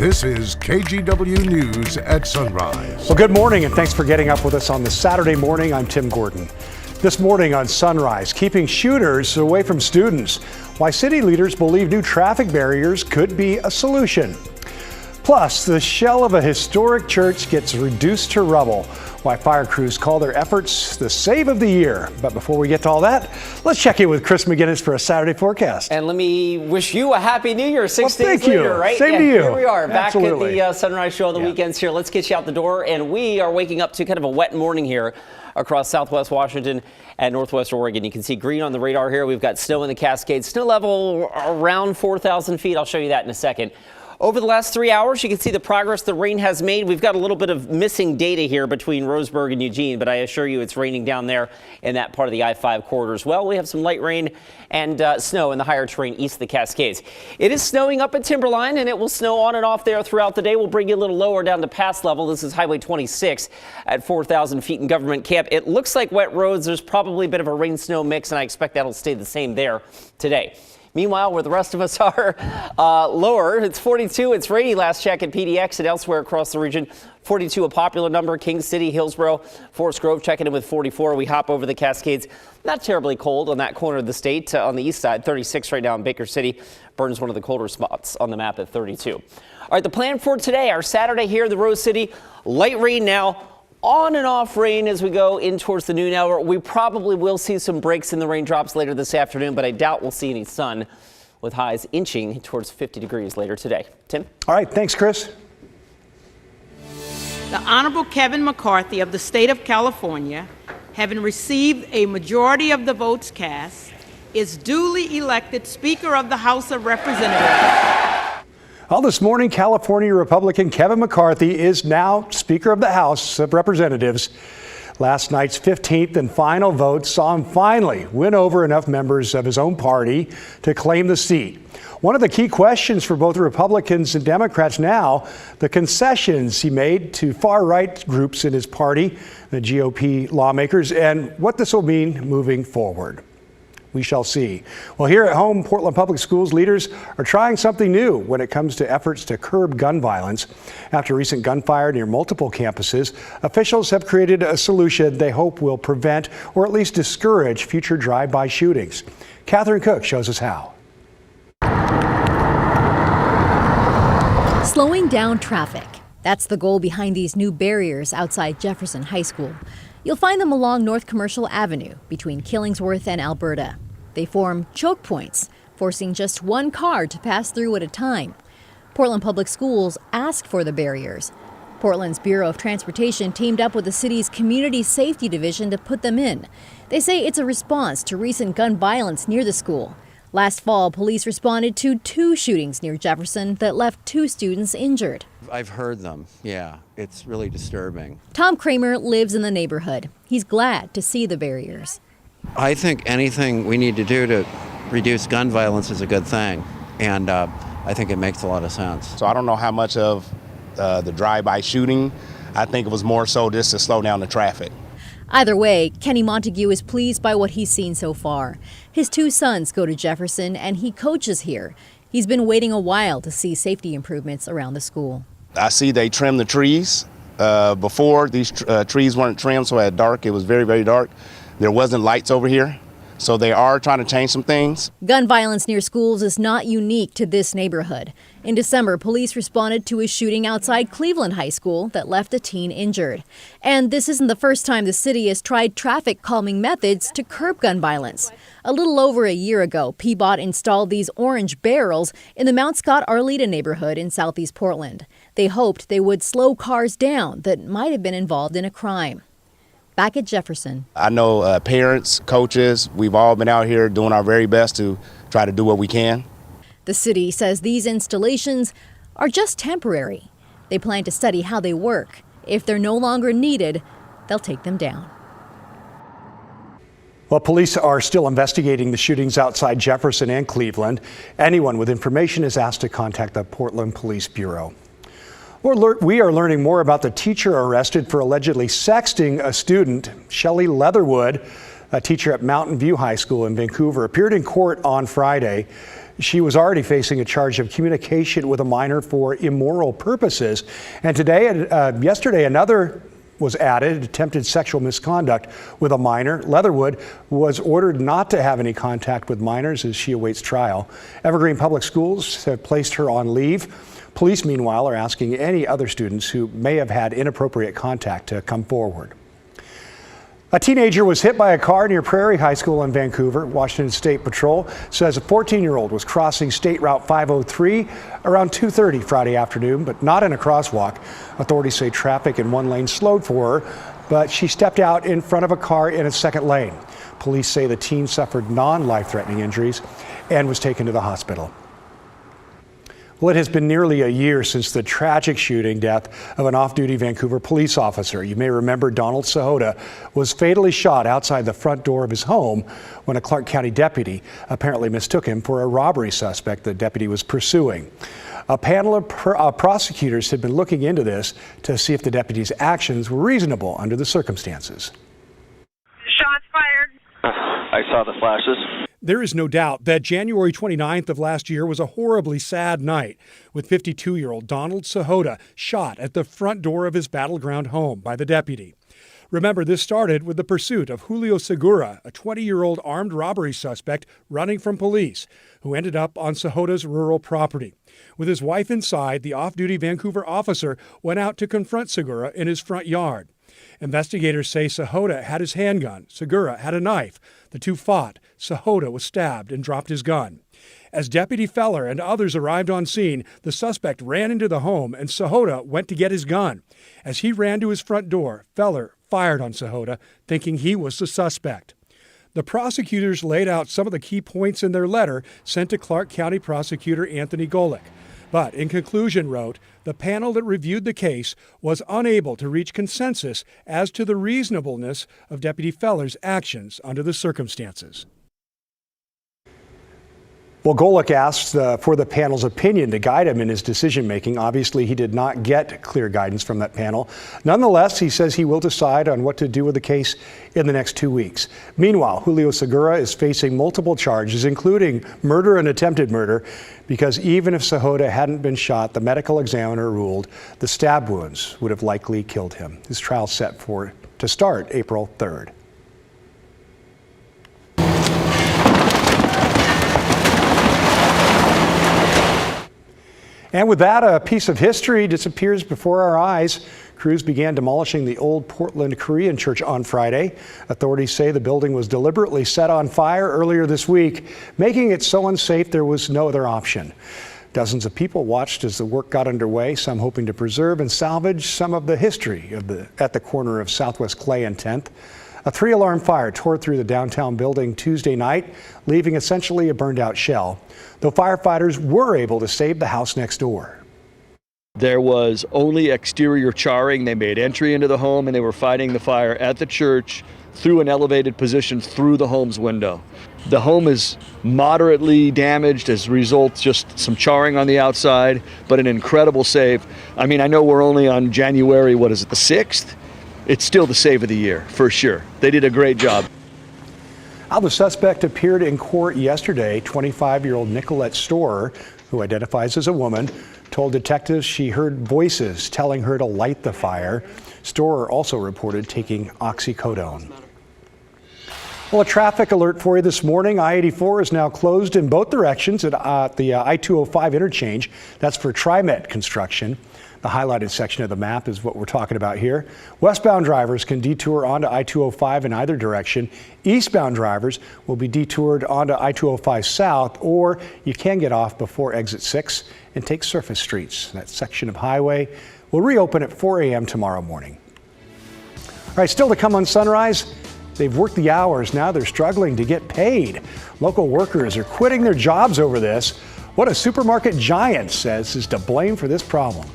This is KGW News at Sunrise. Well, good morning and thanks for getting up with us on this Saturday morning. I'm Tim Gordon. This morning on Sunrise, keeping shooters away from students. Why city leaders believe new traffic barriers could be a solution. Plus, the shell of a historic church gets reduced to rubble. Why fire crews call their efforts the save of the year. But before we get to all that, let's check in with Chris McGinnis for a Saturday forecast. And let me wish you a happy new year. Six days thank you. later, right? Same to you. Here we are, back Absolutely. at the Sunrise Show on the weekends here. Let's get you out the door. And we are waking up to kind of a wet morning here across southwest Washington and northwest Oregon. You can see green on the radar here. We've got snow in the Cascades. Snow level around 4,000 feet. I'll show you that in a second. Over the last 3 hours, you can see the progress the rain has made. We've got a little bit of missing data here between Roseburg and Eugene, but I assure you it's raining down there in that part of the I-5 corridor as well. We have some light rain and snow in the higher terrain east of the Cascades. It is snowing up at Timberline, and it will snow on and off there throughout the day. We'll bring you a little lower down to pass level. This is Highway 26 at 4,000 feet in Government Camp. It looks like wet roads. There's probably a bit of a rain-snow mix, and I expect that'll stay the same there today. Meanwhile, where the rest of us are lower, it's 42. It's rainy last check at PDX and elsewhere across the region. 42, a popular number. King City, Hillsborough, Forest Grove checking in with 44. We hop over the Cascades. Not terribly cold on that corner of the state. On the east side, 36 right now in Baker City. Burns one of the colder spots on the map at 32. All right, the plan for today, our Saturday here in the Rose City. Light rain now. On and off rain as we go in towards the noon hour. We probably will see some breaks in the raindrops later this afternoon, but I doubt we'll see any sun with highs inching towards 50 degrees later today. Tim? All right, thanks, Chris. The Honorable Kevin McCarthy of the state of California, having received a majority of the votes cast, is duly elected Speaker of the House of Representatives. Well, this morning, California Republican Kevin McCarthy is now Speaker of the House of Representatives. Last night's 15th and final vote saw him finally win over enough members of his own party to claim the seat. One of the key questions for both Republicans and Democrats now, the concessions he made to far-right groups in his party, the GOP lawmakers, and what this will mean moving forward. We shall see. Well, here at home, Portland Public Schools leaders are trying something new when it comes to efforts to curb gun violence. After recent gunfire near multiple campuses, officials have created a solution they hope will prevent or at least discourage future drive-by shootings. Catherine Cook shows us how. Slowing down traffic. That's the goal behind these new barriers outside Jefferson High School. You'll find them along North Commercial Avenue between Killingsworth and Alberta. They form choke points, forcing just one car to pass through at a time. Portland Public Schools asked for the barriers. Portland's Bureau of Transportation teamed up with the city's Community Safety Division to put them in. They say it's a response to recent gun violence near the school. Last fall, police responded to 2 shootings near Jefferson that left 2 students injured. I've heard them, yeah. It's really disturbing. Tom Kramer lives in the neighborhood. He's glad to see the barriers. I think anything we need to do to reduce gun violence is a good thing, and I think it makes a lot of sense. So I don't know how much of the drive-by shooting. I think it was more so just to slow down the traffic. Either way, Kenny Montague is pleased by what he's seen so far. His 2 sons go to Jefferson and he coaches here. He's been waiting a while to see safety improvements around the school. I see they trimmed the trees. Before, these trees weren't trimmed, so at dark, it was very, very dark. There wasn't lights over here, so they are trying to change some things. Gun violence near schools is not unique to this neighborhood. In December, police responded to a shooting outside Cleveland High School that left a teen injured. And this isn't the first time the city has tried traffic calming methods to curb gun violence. A little over a year ago, PBOT installed these orange barrels in the Mount Scott-Arleta neighborhood in southeast Portland. They hoped they would slow cars down that might have been involved in a crime. Back at Jefferson. I know parents, coaches, we've all been out here doing our very best to try to do what we can. The city says these installations are just temporary. They plan to study how they work. If they're no longer needed, they'll take them down. Well, police are still investigating the shootings outside Jefferson and Cleveland. Anyone with information is asked to contact the Portland Police Bureau. We are learning more about the teacher arrested for allegedly sexting a student. Shelley Leatherwood a teacher at Mountain View High School in Vancouver, appeared in court on Friday. She was already facing a charge of communication with a minor for immoral purposes. And yesterday, another was added, attempted sexual misconduct with a minor. Leatherwood was ordered not to have any contact with minors as she awaits trial. Evergreen Public Schools have placed her on leave. Police, meanwhile, are asking any other students who may have had inappropriate contact to come forward. A teenager was hit by a car near Prairie High School in Vancouver. Washington State Patrol says a 14-year-old was crossing State Route 503 around 2:30 Friday afternoon, but not in a crosswalk. Authorities say traffic in one lane slowed for her, but she stepped out in front of a car in a second lane. Police say the teen suffered non-life-threatening injuries and was taken to the hospital. Well, it has been nearly a year since the tragic shooting death of an off-duty Vancouver police officer. You may remember Donald Sahoda was fatally shot outside the front door of his home when a Clark County deputy apparently mistook him for a robbery suspect the deputy was pursuing. A panel of prosecutors had been looking into this to see if the deputy's actions were reasonable under the circumstances. Shots fired. I saw the flashes. There is no doubt that January 29th of last year was a horribly sad night, with 52-year-old Donald Sahoda shot at the front door of his battleground home by the deputy. Remember, this started with the pursuit of Julio Segura, a 20-year-old armed robbery suspect running from police, who ended up on Sahoda's rural property. With his wife inside, the off-duty Vancouver officer went out to confront Segura in his front yard. Investigators say Sahoda had his handgun. Segura had a knife. The two fought. Sahoda was stabbed and dropped his gun. As Deputy Feller and others arrived on scene, the suspect ran into the home and Sahoda went to get his gun. As he ran to his front door, Feller fired on Sahoda, thinking he was the suspect. The prosecutors laid out some of the key points in their letter sent to Clark County Prosecutor Anthony Golick. But in conclusion wrote, the panel that reviewed the case was unable to reach consensus as to the reasonableness of Deputy Feller's actions under the circumstances. Well, Golick asked for the panel's opinion to guide him in his decision-making. Obviously, he did not get clear guidance from that panel. Nonetheless, he says he will decide on what to do with the case in the next 2 weeks. Meanwhile, Julio Segura is facing multiple charges, including murder and attempted murder, because even if Sahoda hadn't been shot, the medical examiner ruled the stab wounds would have likely killed him. His trial set to start April 3rd. And with that, a piece of history disappears before our eyes. Crews began demolishing the old Portland Korean church on Friday. Authorities say the building was deliberately set on fire earlier this week, making it so unsafe there was no other option. Dozens of people watched as the work got underway, some hoping to preserve and salvage some of the history at the corner of Southwest Clay and 10th. A 3-alarm fire tore through the downtown building Tuesday night, leaving essentially a burned-out shell, though firefighters were able to save the house next door. There was only exterior charring. They made entry into the home and they were fighting the fire at the church through an elevated position through the home's window. The home is moderately damaged as a result, just some charring on the outside, but an incredible save. I mean, I know we're only on January, the 6th? It's still the save of the year, for sure. They did a great job. Now, the suspect appeared in court yesterday. 25-year-old Nicolette Storer, who identifies as a woman, told detectives she heard voices telling her to light the fire. Storer also reported taking oxycodone. Well, a traffic alert for you this morning. I-84 is now closed in both directions at the I-205 interchange. That's for TriMet construction. The highlighted section of the map is what we're talking about here. Westbound drivers can detour onto I-205 in either direction. Eastbound drivers will be detoured onto I-205 south, or you can get off before exit 6 and take surface streets. That section of highway will reopen at 4 a.m. tomorrow morning. All right, still to come on Sunrise. They've worked the hours. Now they're struggling to get paid. Local workers are quitting their jobs over this. What a supermarket giant says is to blame for this problem.